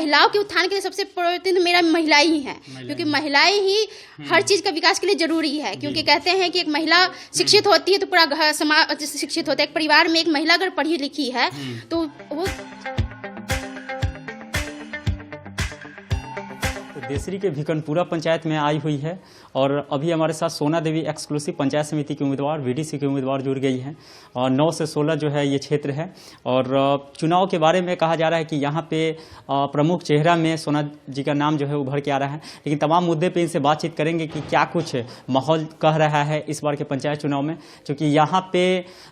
महिलाओं के उत्थान के लिए सबसे प्रायोरिटी तो मेरा महिलाएं ही है, क्योंकि महिलाएं ही हर चीज का विकास के लिए जरूरी है। क्योंकि कहते हैं कि एक महिला शिक्षित होती है तो पूरा घर समाज शिक्षित होता है। एक परिवार में एक महिला अगर पढ़ी लिखी है तो वो देसरी के भिकनपुरा पंचायत में आई हुई है और अभी हमारे साथ सोना देवी एक्सक्लूसिव पंचायत समिति की उम्मीदवार वीडीसी की उम्मीदवार जुड़ गई हैं और 9 से 16 जो है ये क्षेत्र है। और चुनाव के बारे में कहा जा रहा है कि यहाँ पे प्रमुख चेहरा में सोना जी का नाम जो है उभर के आ रहा है, लेकिन तमाम मुद्दे पे इनसे बातचीत करेंगे कि क्या कुछ माहौल कह रहा है इस बार के पंचायत चुनाव में। क्योंकि यहाँ पे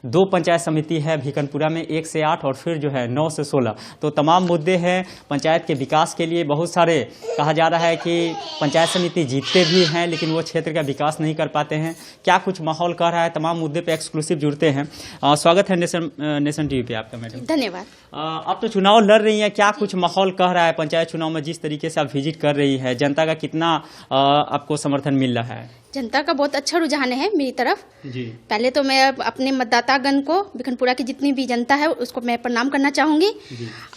2 पंचायत समिति है भिकनपुरा में, 1 से 8 और फिर जो है 9 से 16, तो तमाम मुद्दे हैं पंचायत के विकास के लिए। बहुत सारे कहा जा रहा है कि पंचायत समिति जीतते भी हैं लेकिन वो क्षेत्र का विकास नहीं कर पाते हैं। क्या कुछ माहौल कह रहा है, तमाम मुद्दे पे एक्सक्लूसिव जुड़ते हैं। स्वागत है नेशन टीवी पे आपका मैडम। धन्यवाद। आप तो चुनाव लड़ रही हैं, क्या कुछ माहौल कह रहा है पंचायत चुनाव में? जिस तरीके से आप विजिट कर रही है, जनता का कितना आपको समर्थन मिल रहा है? जनता का बहुत अच्छा रुझान है मेरी तरफ जी। पहले तो मैं अपने मतदातागण को, भिकनपुरा की जितनी भी जनता है उसको मैं प्रणाम करना चाहूंगी।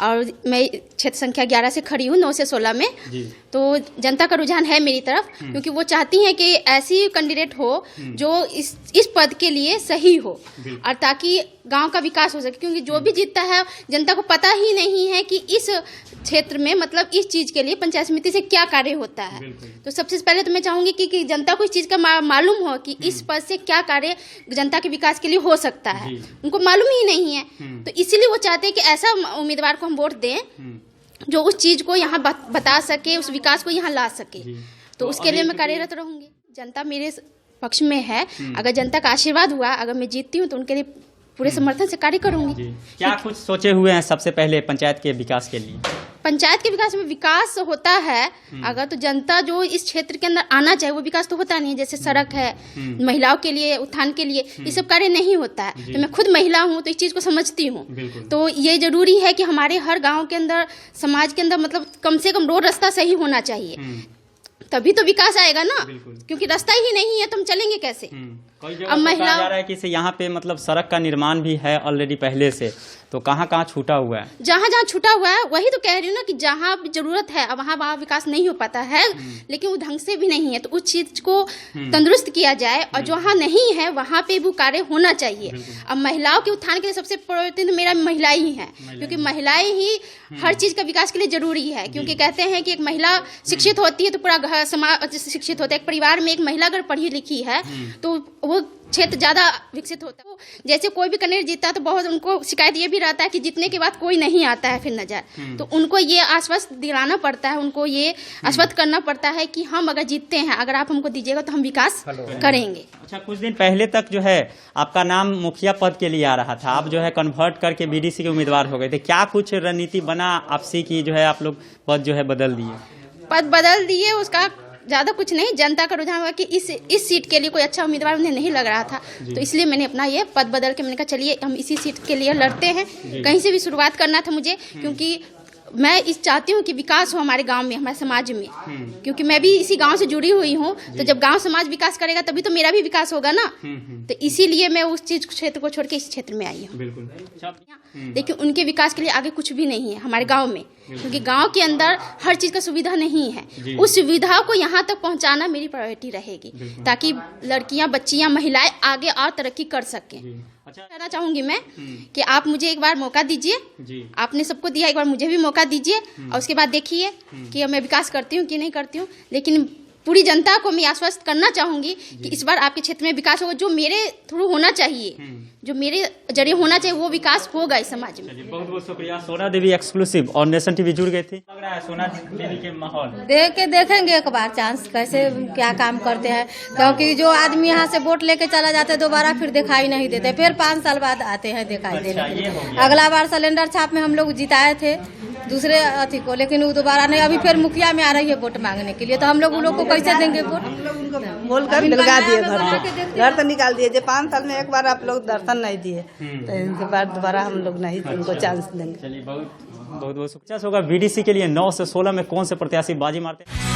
और मैं क्षेत्र संख्या 11 से खड़ी हूँ 9 से 16 में जी। तो जनता का रुझान है मेरी तरफ, क्योंकि वो चाहती हैं कि ऐसी कैंडिडेट हो जो इस पद के लिए सही हो और ताकि गांव का विकास हो सके। क्योंकि जो भी जीतता है जनता को पता ही नहीं है कि इस क्षेत्र में मतलब इस चीज के लिए पंचायत समिति से क्या कार्य होता है। तो सबसे पहले तो मैं चाहूंगी कि जनता को इस चीज का मालूम हो कि इस पद से क्या कार्य जनता के विकास के लिए हो सकता है। उनको मालूम ही नहीं है, तो इसीलिए वो चाहते हैं कि ऐसा उम्मीदवार को हम वोट दें जो उस चीज को यहाँ बता सके, उस विकास को यहाँ ला सके। तो उसके लिए मैं कार्यरत रहूंगी। जनता मेरे पक्ष में है, अगर जनता का आशीर्वाद हुआ, अगर मैं जीतती हूँ तो उनके लिए पूरे समर्थन से कार्य करूंगी। क्या कुछ सोचे हुए हैं सबसे पहले पंचायत के विकास के लिए? पंचायत के विकास में विकास होता है अगर तो जनता जो इस क्षेत्र के अंदर आना चाहे, वो विकास तो होता नहीं है। जैसे सड़क है, महिलाओं के लिए उत्थान के लिए, ये सब कार्य नहीं होता है। तो मैं खुद महिला हूँ तो इस चीज को समझती हूँ। तो ये जरूरी है कि हमारे हर गाँव के अंदर, समाज के अंदर मतलब कम से कम रोड रास्ता सही होना चाहिए, तभी तो विकास आएगा ना। क्योंकि रास्ता ही नहीं है तो हम चलेंगे कैसे? अब महिला जा रहा है कि यहाँ पे मतलब सड़क का निर्माण भी है ऑलरेडी पहले से, तो कहाँ कहाँ छूटा हुआ है? जहाँ जहाँ छूटा हुआ है वही तो कह रही हूँ ना कि जहाँ जरूरत है अब वहाँ विकास नहीं हो पाता है, लेकिन वो ढंग से भी नहीं है। तो उस चीज को तंदुरुस्त किया जाए और जहाँ नहीं है वहाँ पे वो कार्य होना चाहिए। अब महिलाओं के उत्थान के लिए सबसे प्रायोरिटी तो मेरा महिलाएं ही है, क्योंकि महिलाएं ही हर चीज का विकास के लिए जरूरी है। क्योंकि कहते हैं कि एक महिला शिक्षित होती है तो पूरा घर समाज शिक्षित होता है। एक परिवार में एक महिला अगर पढ़ी लिखी है तो वो क्षेत्र ज्यादा विकसित होता है। जैसे कोई भी कैंडिडेट जीतता है तो बहुत उनको शिकायत ये भी रहता है कि जीतने के बाद कोई नहीं आता है फिर नजर। तो उनको ये आश्वस्त दिलाना पड़ता है, उनको ये आश्वस्त करना पड़ता है कि हम अगर जीतते हैं, अगर आप हमको दीजिएगा तो हम विकास करेंगे। अच्छा, कुछ दिन पहले तक जो है आपका नाम मुखिया पद के लिए आ रहा था, आप जो है कन्वर्ट करके बीडीसी के उम्मीदवार हो गए थे। क्या कुछ रणनीति बना आपसी की जो है आप लोग पद जो है बदल दिए? पद बदल दिए, उसका ज्यादा कुछ नहीं। जनता का रुझान हुआ कि इस सीट के लिए कोई अच्छा उम्मीदवार उन्हें नहीं लग रहा था, तो इसलिए मैंने अपना ये पद बदल के मैंने कहा चलिए हम इसी सीट के लिए लड़ते हैं। कहीं से भी शुरुआत करना था मुझे, क्योंकि मैं इस चाहती हूँ कि विकास हो हमारे गांव में, हमारे समाज में। क्योंकि मैं भी इसी गांव से जुड़ी हुई हूँ, तो जब गांव समाज विकास करेगा तभी तो मेरा भी विकास होगा ना। तो इसीलिए मैं उस चीज क्षेत्र को छोड़ के इस क्षेत्र में आई हूँ। लेकिन उनके विकास के लिए आगे कुछ भी नहीं है हमारे गांव में, क्योंकि गांव के अंदर हर चीज का सुविधा नहीं है। उस सुविधा को यहाँ तक पहुँचाना मेरी प्रायोरिटी रहेगी, ताकि लड़कियाँ, बच्चियाँ, महिलाएं आगे और तरक्की कर सकें। कहना चाहूंगी मैं कि आप मुझे एक बार मौका दीजिए। आपने सबको दिया, एक बार मुझे भी मौका दीजिए और उसके बाद देखिए कि मैं विकास करती हूँ कि नहीं करती हूँ। लेकिन पूरी जनता को मैं आश्वस्त करना चाहूंगी कि इस बार आपके क्षेत्र में विकास होगा। जो मेरे थ्रू होना चाहिए, जो मेरे जरिए होना चाहिए, वो विकास होगा इस समाज में। बहुत बहुत शुक्रिया। सोना देवी एक्सक्लूसिव और नेशन टीवी जुड़ गए थे। लग रहा है सोना देवी के माहौल देख के देखेंगे एक बार चांस कैसे क्या काम करते हैं। क्योंकि जो आदमी यहाँ से वोट लेके चला जाता है दोबारा फिर दिखाई नहीं देते, फिर 5 साल बाद आते हैं दिखाई देने। अगला बार सिलेंडर छाप में हम लोग जिताए थे दूसरे अथी को, लेकिन वो दोबारा नहीं। अभी फिर मुखिया में आ रही है वोट मांगने के लिए, तो हम लोग उन लोग को कैसे देंगे वोट? बोल कर लगा दिए, घर तो निकाल दिए। जो 5 साल में एक बार आप लोग दर्शन नहीं दिए, तो इनके बाद दोबारा हम लोग नहीं उनको चांस देंगे। चलिए बहुत बहुत सक्सेस होगा बीडीसी के लिए। 9 से 16 में कौन से प्रत्याशी बाजी मारते हैं?